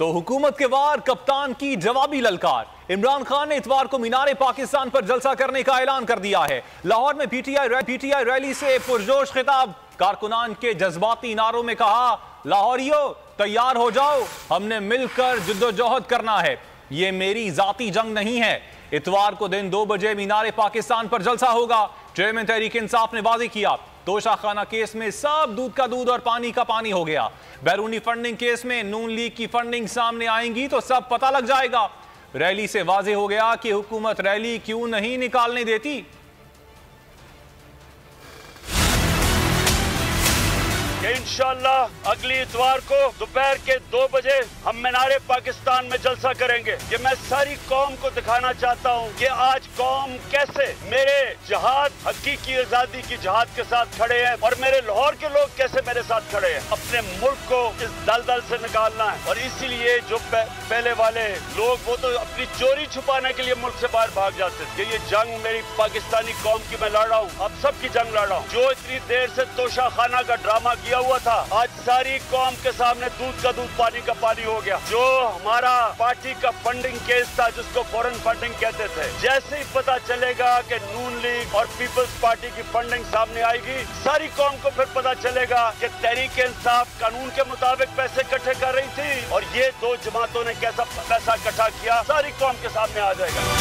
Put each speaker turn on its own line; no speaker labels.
तो हुकूमत के वार, कप्तान की जवाबी ललकार। इमरान खान ने इतवार को मीनारे पाकिस्तान पर जलसा करने का ऐलान कर दिया है। लाहौर में पीटीआई रैली से पुरजोश खिताब। कारकुनान के जज्बाती नारों में कहा, लाहौरियों तैयार हो जाओ, हमने मिलकर जद्दोजहद करना है, ये मेरी जाती जंग नहीं है। इतवार को दिन 2 बजे मीनारे पाकिस्तान पर जलसा होगा। चेयरमैन तहरीक इंसाफ ने वाज़ेह किया, तोशाखाना केस में सब दूध का दूध और पानी का पानी हो गया। बैरूनी फंडिंग केस में नून लीग की फंडिंग सामने आएंगी तो सब पता लग जाएगा। रैली से वाज़ेह हो गया कि हुकूमत रैली क्यों नहीं निकालने देती।
इंशाअल्लाह अगली इतवार को दोपहर के 2 बजे हम मीनारे पाकिस्तान में जलसा करेंगे। कि मैं सारी कौम को दिखाना चाहता हूँ कि आज कौम कैसे मेरे जहाद, हकीकी आजादी की जहाद के साथ खड़े हैं और मेरे लाहौर के लोग कैसे मेरे साथ खड़े हैं। अपने मुल्क को इस दलदल से निकालना है और इसीलिए जो पहले वाले लोग वो तो अपनी चोरी छुपाने के लिए मुल्क से बाहर भाग जाते थे। ये जंग मेरी पाकिस्तानी कौम की मैं लड़ रहा हूँ, अब सबकी जंग लड़ रहा हूँ। जो इतनी देर से तोशाखाना का ड्रामा किया हुआ था, आज सारी कौम के सामने दूध का दूध पानी का पानी हो गया। जो हमारा पार्टी का फंडिंग केस था, जिसको फॉरेन फंडिंग कहते थे, जैसे ही पता चलेगा कि नून लीग और पीपल्स पार्टी की फंडिंग सामने आएगी, सारी कौम को फिर पता चलेगा कि तहरीक इंसाफ कानून के मुताबिक पैसे इकट्ठे कर रही थी और ये 2 जमातों ने कैसा पैसा इकट्ठा किया, सारी कौम के सामने आ जाएगा।